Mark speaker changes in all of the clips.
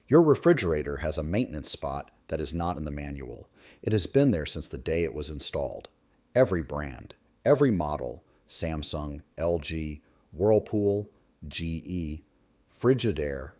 Speaker 1: Your refrigerator has a maintenance spot that is not in the manual. It has been there since the day it was installed. Every brand, every model, Samsung, LG, Whirlpool, GE, Frigidaire,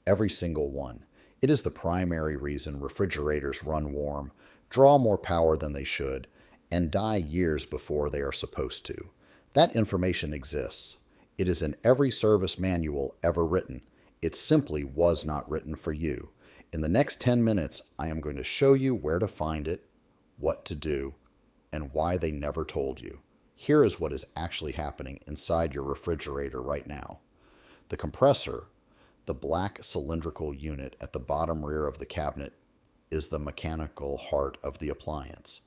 Speaker 1: every single one. It is the primary reason refrigerators run warm, draw more power than they should, and die years before they are supposed to. That information exists. It is in every service manual ever written. It simply was not written for you. In the next 10 minutes, I am going to show you where to find it, what to do, and why they never told you. Here is what is actually happening inside your refrigerator right now. The compressor, the black cylindrical unit at the bottom rear of the cabinet, is the mechanical heart of the appliance.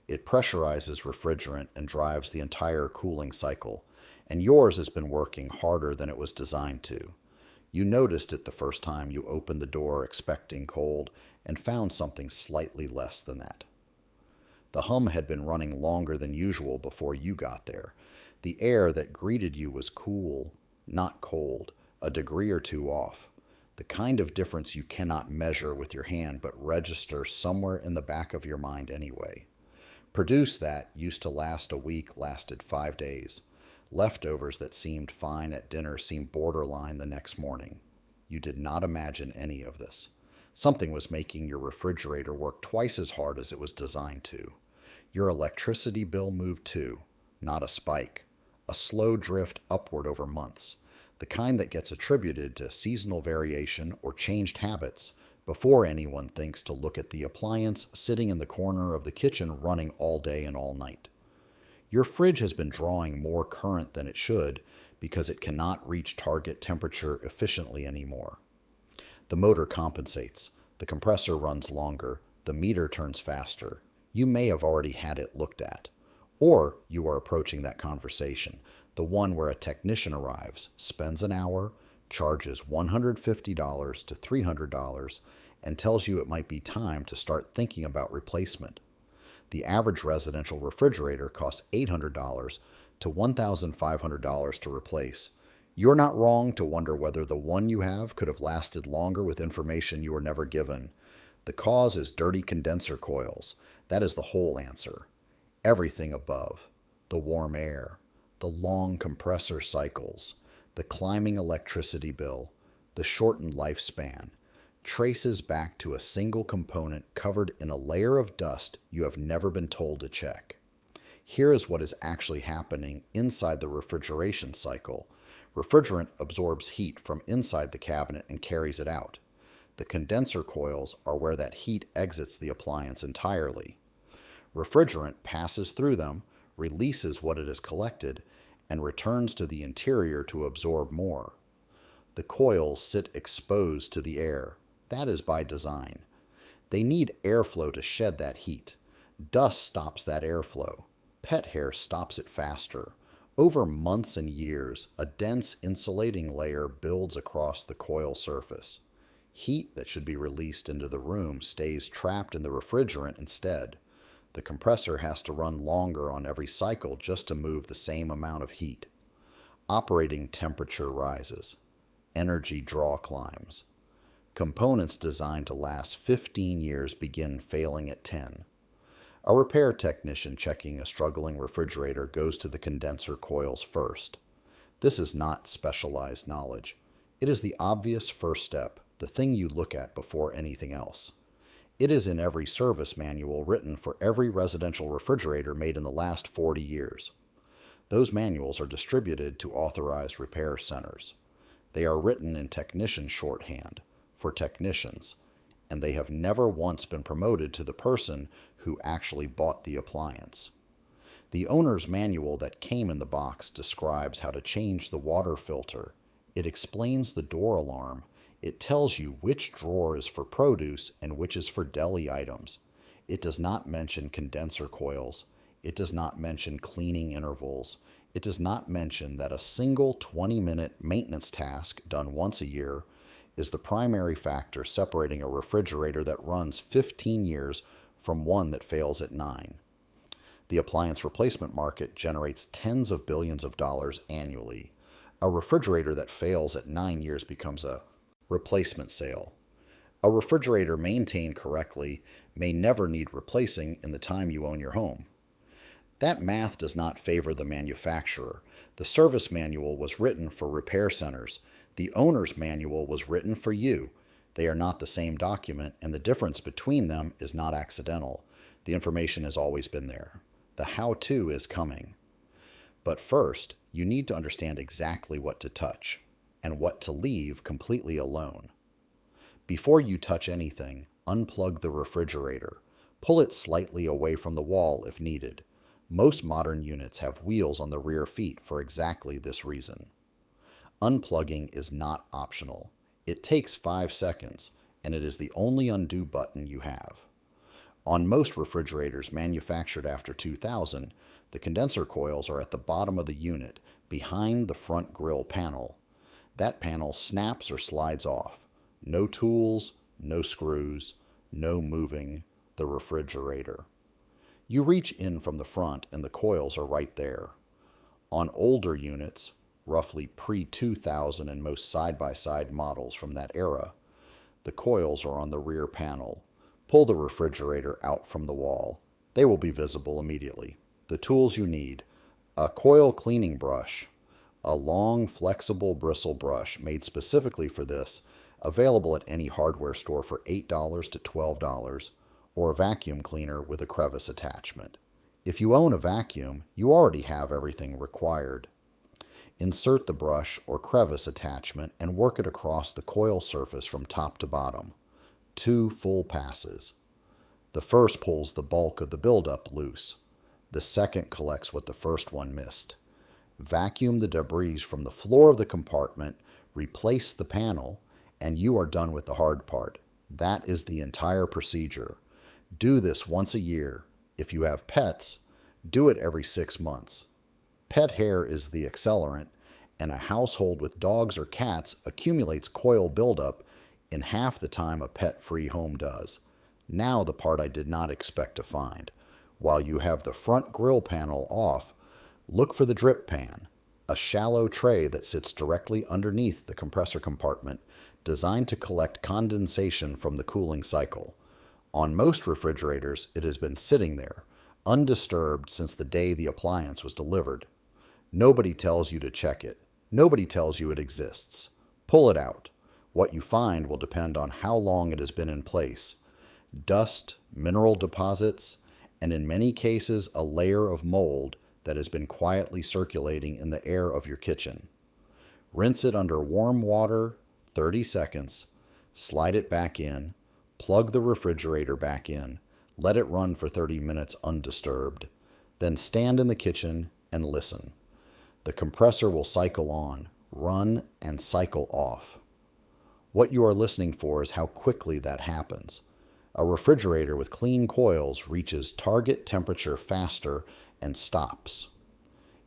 Speaker 1: It pressurizes refrigerant and drives the entire cooling cycle, and yours has been working harder than it was designed to. You noticed it the first time you opened the door expecting cold and found something slightly less than that. The hum had been running longer than usual before you got there. The air that greeted you was cool, not cold, a degree or two off. The kind of difference you cannot measure with your hand but register somewhere in the back of your mind anyway. Produce that used to last a week lasted 5 days. Leftovers that seemed fine at dinner seemed borderline the next morning. You did not imagine any of this. Something was making your refrigerator work twice as hard as it was designed to. Your electricity bill moved too, not a spike, a slow drift upward over months, the kind that gets attributed to seasonal variation or changed habits before anyone thinks to look at the appliance sitting in the corner of the kitchen running all day and all night. Your fridge has been drawing more current than it should because it cannot reach target temperature efficiently anymore. The motor compensates, the compressor runs longer, the meter turns faster. You may have already had it looked at. Or you are approaching that conversation, the one where a technician arrives, spends an hour, charges $150 to $300, and tells you it might be time to start thinking about replacement. The average residential refrigerator costs $800 to $1,500 to replace. You're not wrong to wonder whether the one you have could have lasted longer with information you were never given. The cause is dirty condenser coils. That is the whole answer. Everything above, the warm air, the long compressor cycles, the climbing electricity bill, the shortened lifespan, traces back to a single component covered in a layer of dust you have never been told to check. Here is what is actually happening inside the refrigeration cycle. Refrigerant absorbs heat from inside the cabinet and carries it out. The condenser coils are where that heat exits the appliance entirely. Refrigerant passes through them, releases what it has collected, and returns to the interior to absorb more. The coils sit exposed to the air. That is by design. They need airflow to shed that heat. Dust stops that airflow. Pet hair stops it faster. Over months and years, a dense insulating layer builds across the coil surface. Heat that should be released into the room stays trapped in the refrigerant instead. The compressor has to run longer on every cycle just to move the same amount of heat. Operating temperature rises. Energy draw climbs. Components designed to last 15 years begin failing at 10. A repair technician checking a struggling refrigerator goes to the condenser coils first. This is not specialized knowledge. It is the obvious first step, the thing you look at before anything else. It is in every service manual written for every residential refrigerator made in the last 40 years. Those manuals are distributed to authorized repair centers. They are written in technician shorthand, for technicians, and they have never once been promoted to the person who actually bought the appliance. The owner's manual that came in the box describes how to change the water filter. It explains the door alarm. It tells you which drawer is for produce and which is for deli items. It does not mention condenser coils. It does not mention cleaning intervals. It does not mention that a single 20-minute maintenance task done once a year is the primary factor separating a refrigerator that runs 15 years from one that fails at 9. The appliance replacement market generates tens of billions of dollars annually. A refrigerator that fails at 9 years becomes a replacement sale. A refrigerator maintained correctly may never need replacing in the time you own your home. That math does not favor the manufacturer. The service manual was written for repair centers. The owner's manual was written for you. They are not the same document, and the difference between them is not accidental. The information has always been there. The how-to is coming. But first, you need to understand exactly what to touch and what to leave completely alone. Before you touch anything, unplug the refrigerator. Pull it slightly away from the wall if needed. Most modern units have wheels on the rear feet for exactly this reason. Unplugging is not optional. It takes 5 seconds, and it is the only undo button you have. On most refrigerators manufactured after 2000, the condenser coils are at the bottom of the unit, behind the front grill panel. That panel snaps or slides off. No tools, no screws, no moving the refrigerator. You reach in from the front and the coils are right there. On older units, roughly pre-2000 and most side-by-side models from that era, the coils are on the rear panel. Pull the refrigerator out from the wall. They will be visible immediately. The tools you need: a coil cleaning brush, a long flexible bristle brush made specifically for this, available at any hardware store for $8 to $12, or a vacuum cleaner with a crevice attachment. If you own a vacuum, you already have everything required. Insert the brush or crevice attachment and work it across the coil surface from top to bottom. 2 full passes. The first pulls the bulk of the buildup loose. The second collects what the first one missed. Vacuum the debris from the floor of the compartment, replace the panel, and you are done with the hard part. That is the entire procedure. Do this once a year. If you have pets, do it every 6 months. Pet hair is the accelerant, and a household with dogs or cats accumulates coil buildup in half the time a pet-free home does. Now the part I did not expect to find. While you have the front grill panel off, look for the drip pan, a shallow tray that sits directly underneath the compressor compartment, designed to collect condensation from the cooling cycle. On most refrigerators, it has been sitting there, undisturbed since the day the appliance was delivered. Nobody tells you to check it. Nobody tells you it exists. Pull it out. What you find will depend on how long it has been in place. Dust, mineral deposits, and in many cases a layer of mold that has been quietly circulating in the air of your kitchen. Rinse it under warm water, 30 seconds, slide it back in, plug the refrigerator back in, let it run for 30 minutes undisturbed, then stand in the kitchen and listen. The compressor will cycle on, run, and cycle off. What you are listening for is how quickly that happens. A refrigerator with clean coils reaches target temperature faster and stops.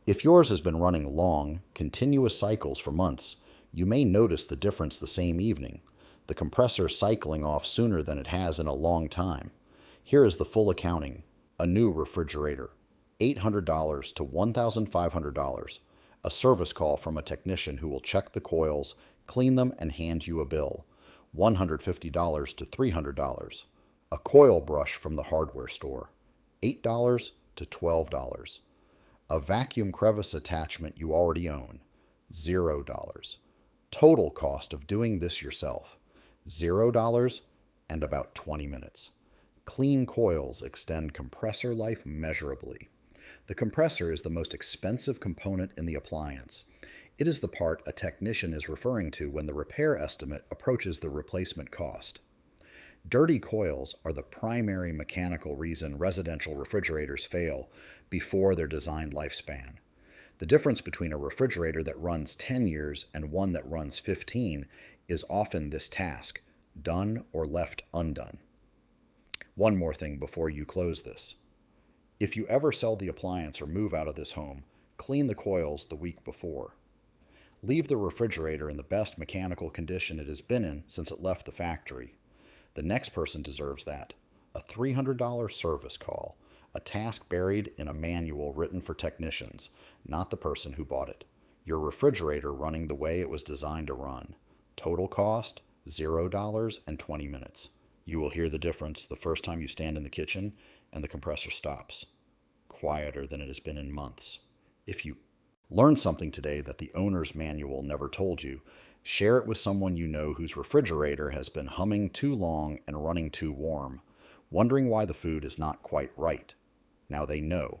Speaker 1: If yours has been running long, continuous cycles for months, you may notice the difference the same evening, the compressor cycling off sooner than it has in a long time. Here is the full accounting. A new refrigerator, $800 to $1,500. A service call from a technician who will check the coils, clean them, and hand you a bill, $150 to $300. A coil brush from the hardware store, $8 to $12. A vacuum crevice attachment you already own, $0. Total cost of doing this yourself, $0 and about 20 minutes. Clean coils extend compressor life measurably. The compressor is the most expensive component in the appliance. It is the part a technician is referring to when the repair estimate approaches the replacement cost. Dirty coils are the primary mechanical reason residential refrigerators fail before their designed lifespan. The difference between a refrigerator that runs 10 years and one that runs 15 is often this task, done or left undone. One more thing before you close this. If you ever sell the appliance or move out of this home, clean the coils the week before. Leave the refrigerator in the best mechanical condition it has been in since it left the factory. The next person deserves that. A $300 service call, a task buried in a manual written for technicians, not the person who bought it. Your refrigerator running the way it was designed to run. Total cost, $0 and 20 minutes. You will hear the difference the first time you stand in the kitchen and the compressor stops. Quieter than it has been in months. If you learned something today that the owner's manual never told you, share it with someone you know whose refrigerator has been humming too long and running too warm, wondering why the food is not quite right. Now they know.